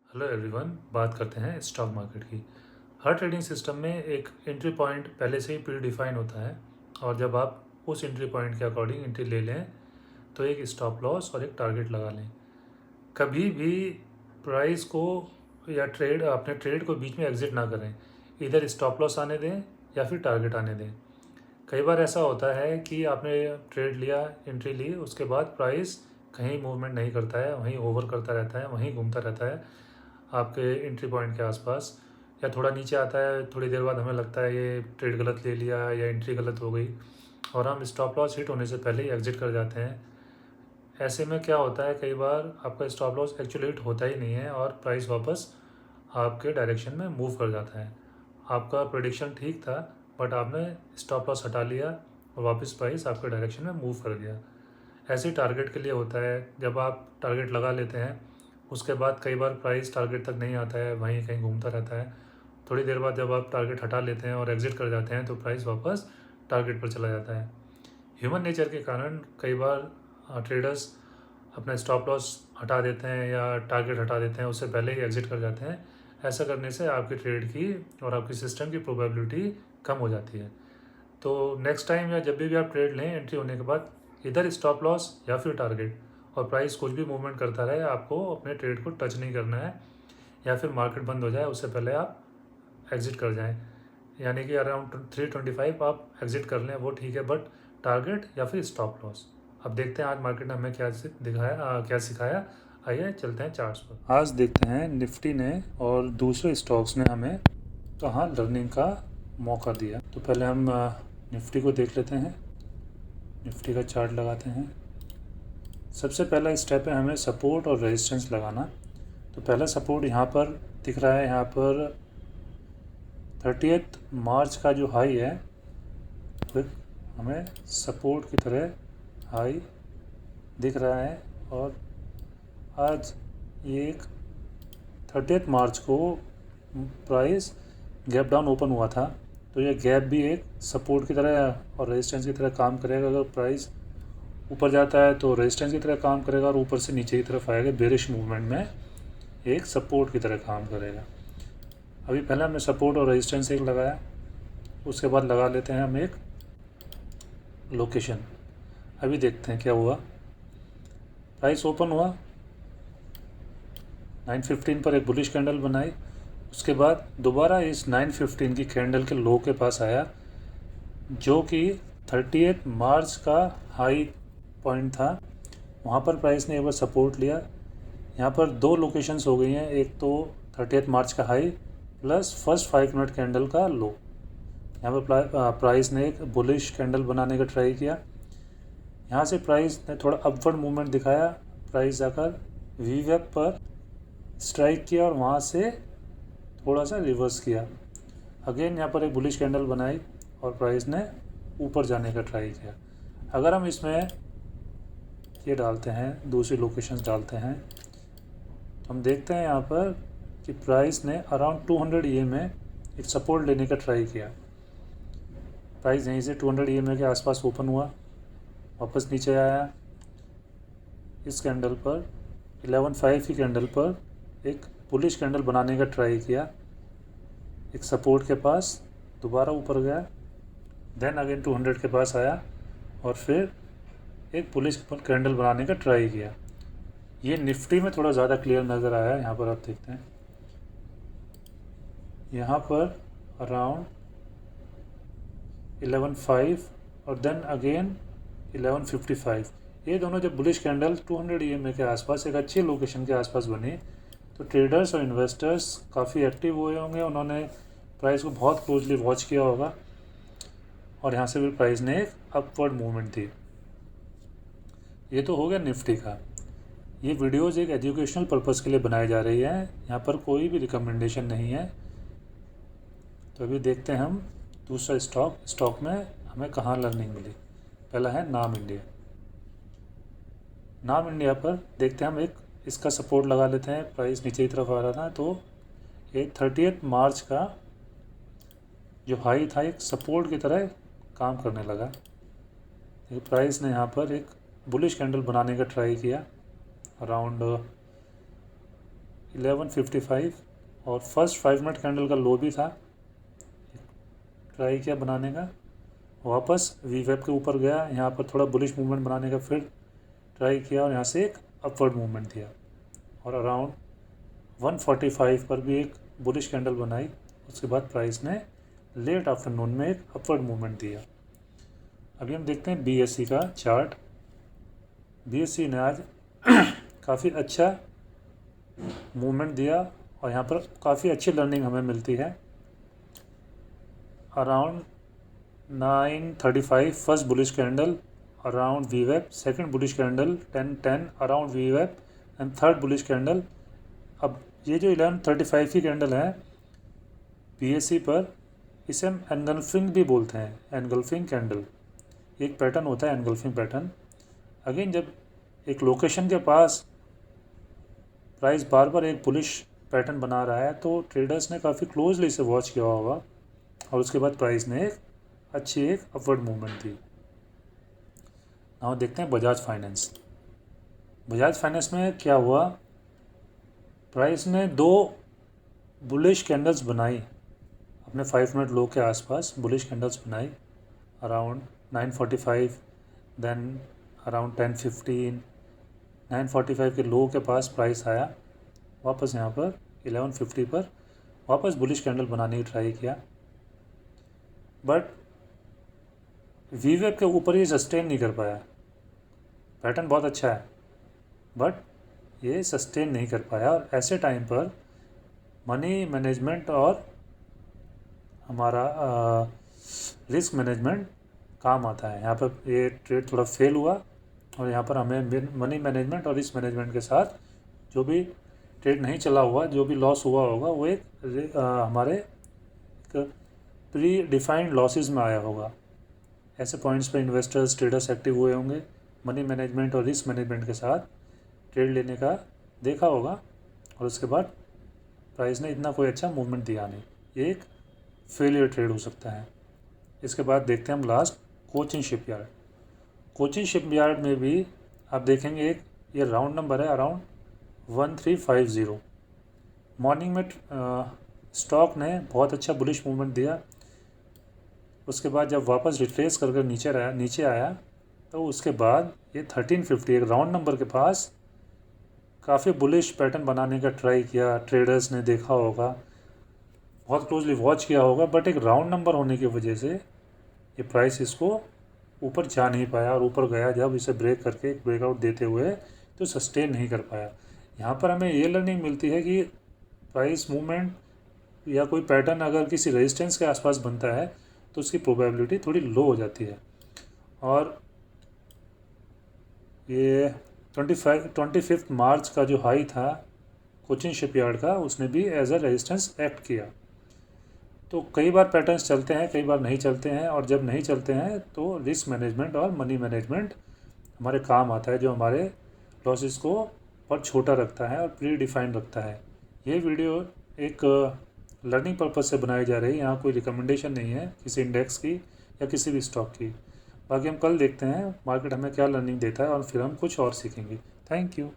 Hello everyone, बात करते हैं स्टॉक मार्केट की। हर ट्रेडिंग सिस्टम में एक एंट्री पॉइंट पहले से ही प्री डिफाइन होता है और जब आप उस एंट्री पॉइंट के अकॉर्डिंग एंट्री ले लें तो एक स्टॉप लॉस और एक टारगेट लगा लें। कभी भी प्राइस को या अपने ट्रेड को बीच में एग्जिट ना करें। इधर स्टॉप लॉस आने दें या फिर टारगेट आने दें। कई बार ऐसा होता है कि आपने ट्रेड लिया, एंट्री ली, उसके बाद प्राइस कहीं मूवमेंट नहीं करता है, वहीं ओवर करता रहता है, वहीं घूमता रहता है आपके एंट्री पॉइंट के आसपास, या थोड़ा नीचे आता है। थोड़ी देर बाद हमें लगता है ये ट्रेड गलत ले लिया या एंट्री गलत हो गई और हम स्टॉप लॉस हिट होने से पहले ही एग्जिट कर जाते हैं। ऐसे में क्या होता है, कई बार आपका स्टॉप लॉस एक्चुअली हिट होता ही नहीं है और प्राइस वापस आपके डायरेक्शन में मूव कर जाता है। आपका प्रेडिक्शन ठीक था बट आपने स्टॉप लॉस हटा लिया और वापस प्राइस आपके डायरेक्शन में मूव कर गया। ऐसे ही टारगेट के लिए होता है। जब आप टारगेट लगा लेते हैं उसके बाद कई बार प्राइस टारगेट तक नहीं आता है, वहीं कहीं घूमता रहता है। थोड़ी देर बाद जब आप टारगेट हटा लेते हैं और एग्जिट कर जाते हैं तो प्राइस वापस टारगेट पर चला जाता है। ह्यूमन नेचर के कारण कई बार ट्रेडर्स अपना स्टॉप लॉस हटा देते हैं या टारगेट हटा देते हैं, उससे पहले ही एग्जिट कर जाते हैं। ऐसा करने से आपकी ट्रेड की और आपकी सिस्टम की प्रोबेबिलिटी कम हो जाती है। तो नेक्स्ट टाइम या जब भी आप ट्रेड लें, एंट्री होने के बाद इधर स्टॉप लॉस या फिर टारगेट, और प्राइस कुछ भी मूवमेंट करता रहे, आपको अपने ट्रेड को टच नहीं करना है या फिर मार्केट बंद हो जाए उससे पहले आप एग्जिट कर जाएं। यानी कि अराउंड 325 आप एग्जिट कर लें, वो ठीक है, बट टारगेट या फिर स्टॉप लॉस। अब देखते हैं आज मार्केट ने हमें क्या दिखाया, क्या सिखाया। आइए चलते हैं चार्ट्स पर। आज देखते हैं निफ्टी ने और दूसरे स्टॉक्स ने हमें कहाँ लर्निंग का मौका दिया। तो पहले हम निफ्टी को देख लेते हैं। निफ्टी का चार्ट लगाते हैं। सबसे पहला स्टेप है हमें सपोर्ट और रेजिस्टेंस लगाना। तो पहला सपोर्ट यहाँ पर दिख रहा है। यहाँ पर 30 मार्च का जो हाई है फिर हमें सपोर्ट की तरह हाई दिख रहा है और आज ये एक 30 मार्च को प्राइस गैप डाउन ओपन हुआ था। तो ये गैप भी एक सपोर्ट की तरह और रेजिस्टेंस की तरह काम करेगा। अगर प्राइस ऊपर जाता है तो रेजिस्टेंस की तरह काम करेगा और ऊपर से नीचे की तरफ आएगा, बेरिश मूवमेंट में एक सपोर्ट की तरह काम करेगा। अभी पहले हमने सपोर्ट और रेजिस्टेंस एक लगाया, उसके बाद लगा लेते हैं हम एक लोकेशन। अभी देखते हैं क्या हुआ। प्राइस ओपन हुआ 915 पर, एक बुलिश कैंडल बनाई, उसके बाद दोबारा इस 915 की कैंडल के लो के पास आया जो कि 30 मार्च का हाई पॉइंट था। वहाँ पर प्राइस ने एक बार सपोर्ट लिया। यहाँ पर दो लोकेशंस हो गई हैं, एक तो 30 मार्च का high plus first 5 minute candle का लो। यहाँ पर प्राइस ने एक बुलिश कैंडल बनाने का ट्राई किया। यहाँ से प्राइस ने थोड़ा अपवर्ड मूवमेंट दिखाया। प्राइस जाकर वी वेब पर स्ट्राइक किया और वहाँ से थोड़ा सा रिवर्स किया। अगेन यहाँ पर एक बुलिश कैंडल बनाई और प्राइस ने ऊपर जाने का ट्राई किया। अगर हम इसमें ये डालते हैं, दूसरी लोकेशंस डालते हैं, तो हम देखते हैं यहाँ पर कि प्राइस ने अराउंड 200 EMA एक सपोर्ट लेने का ट्राई किया। प्राइस यहीं से 200 EMA के आसपास ओपन हुआ, वापस नीचे आया। इस कैंडल पर 11.5 की कैंडल पर एक बुलिश कैंडल बनाने का ट्राई किया, एक सपोर्ट के पास दोबारा ऊपर गया, देन अगेन 200 के पास आया और फिर एक बुलिश कैंडल बनाने का ट्राई किया। ये निफ्टी में थोड़ा ज़्यादा क्लियर नज़र आया है। यहाँ पर आप देखते हैं, यहाँ पर अराउंड 11.5 और देन अगेन 11.55, ये दोनों जब बुलिश कैंडल 200 EMA के आसपास एक अच्छी लोकेशन के आसपास बनी तो ट्रेडर्स और इन्वेस्टर्स काफ़ी एक्टिव हुए होंगे। उन्होंने प्राइस को बहुत क्लोजली वॉच किया होगा और यहाँ से भी प्राइस ने एक अपवर्ड मूवमेंट दी। ये तो हो गया निफ्टी का। ये वीडियोस एक एजुकेशनल पर्पस के लिए बनाई जा रही है, यहाँ पर कोई भी रिकमेंडेशन नहीं है। तो अभी देखते हैं हम दूसरा स्टॉक में हमें कहाँ लर्निंग मिली। पहला है नाम इंडिया। नाम इंडिया पर देखते हैं हम एक इसका सपोर्ट लगा लेते हैं। प्राइस नीचे की तरफ आ रहा था तो ये 30 मार्च का जो हाई था एक सपोर्ट की तरह काम करने लगा। प्राइस ने यहाँ पर एक बुलिश कैंडल बनाने का ट्राई किया अराउंड 1155 और फर्स्ट 5 मिनट कैंडल का लो भी था, ट्राई किया बनाने का, वापस वी वेब के ऊपर गया, यहाँ पर थोड़ा बुलिश मूवमेंट बनाने का फिर ट्राई किया और यहाँ से एक अपवर्ड मूवमेंट दिया और अराउंड 145 पर भी एक बुलिश कैंडल बनाई। उसके बाद प्राइस ने लेट आफ्टरनून में एक अपवर्ड मूवमेंट दिया। अभी हम देखते हैं BSE का चार्ट। BSE ने आज काफ़ी अच्छा मूवमेंट दिया और यहाँ पर काफ़ी अच्छी लर्निंग हमें मिलती है। Around 9:35 first bullish candle around VWAP, second bullish candle 10:10 around VWAP and third bullish candle. अब ये जो 11:35 की कैंडल है BSE पर, इसे हम एनगल्फिंग भी बोलते हैं, एनगल्फिंग कैंडल। एक पैटर्न होता है एनगल्फिंग पैटर्न। अगेन जब एक लोकेशन के पास प्राइस बार बार एक बुलिश पैटर्न बना रहा है तो ट्रेडर्स ने काफ़ी क्लोजली इसे वॉच किया होगा और उसके बाद प्राइस ने एक अच्छी एक अपवर्ड मूवमेंट दी। नाउ देखते हैं बजाज फाइनेंस। बजाज फाइनेंस में क्या हुआ, प्राइस ने 2 बुलिश कैंडल्स बनाई, अपने 5 मिनट लो के आसपास बुलिश कैंडल्स बनाई अराउंड 9:45, देन अराउंड 10:15, 9:45 के लो के पास प्राइस आया, वापस यहाँ पर 11:50 पर वापस बुलिश कैंडल बनाने की ट्राई किया, बट VWAP के ऊपर ये सस्टेन नहीं कर पाया। पैटर्न बहुत अच्छा है बट ये सस्टेन नहीं कर पाया और ऐसे टाइम पर मनी मैनेजमेंट और हमारा रिस्क मैनेजमेंट काम आता है। यहाँ पर ये ट्रेड थोड़ा फेल हुआ और यहाँ पर हमें मनी मैनेजमेंट और रिस्क मैनेजमेंट के साथ जो भी ट्रेड नहीं चला हुआ, जो भी लॉस हुआ होगा, वो एक हमारे एक प्री डिफाइंड लॉसेस में आया होगा। ऐसे पॉइंट्स पे इन्वेस्टर्स ट्रेडर्स एक्टिव हुए होंगे, मनी मैनेजमेंट और रिस्क मैनेजमेंट के साथ ट्रेड लेने का देखा होगा और उसके बाद प्राइस ने इतना कोई अच्छा मूवमेंट दिया नहीं, ये एक फेलियर ट्रेड हो सकता है। इसके बाद देखते हैं हम last Cochin shipyard. Cochin shipyard में भी आप देखेंगे एक ये राउंड नंबर है अराउंड 1350। मॉर्निंग में स्टॉक ने बहुत अच्छा बुलिश मूवमेंट दिया, उसके बाद जब वापस रिट्रेस करके नीचे आया तो उसके बाद ये 1350 एक राउंड नंबर के पास काफ़ी बुलिश पैटर्न बनाने का ट्राई किया। ट्रेडर्स ने देखा होगा, बहुत क्लोजली वॉच किया होगा, बट एक राउंड नंबर होने की वजह से ये प्राइस इसको ऊपर जा नहीं पाया और ऊपर गया जब इसे ब्रेक करके ब्रेकआउट देते हुए तो सस्टेन नहीं कर पाया। यहाँ पर हमें ये लर्निंग मिलती है कि प्राइस मूवमेंट या कोई पैटर्न अगर किसी रेजिस्टेंस के आसपास बनता है तो उसकी प्रोबेबिलिटी थोड़ी लो हो जाती है। और ये 25 मार्च का जो हाई था कोचिन शिपयार्ड का, उसने भी एज अ रेजिस्टेंस एक्ट किया। तो कई बार पैटर्न्स चलते हैं, कई बार नहीं चलते हैं, और जब नहीं चलते हैं तो रिस्क मैनेजमेंट और मनी मैनेजमेंट हमारे काम आता है, जो हमारे लॉसेस को बहुत छोटा रखता है और प्री डिफाइंड रखता है। ये वीडियो एक लर्निंग पर्पज़ से बनाई जा रही है, यहाँ कोई रिकमेंडेशन नहीं है किसी इंडेक्स की या किसी भी स्टॉक की। बाकी हम कल देखते हैं मार्केट हमें क्या लर्निंग देता है और फिर हम कुछ और सीखेंगे। Thank you.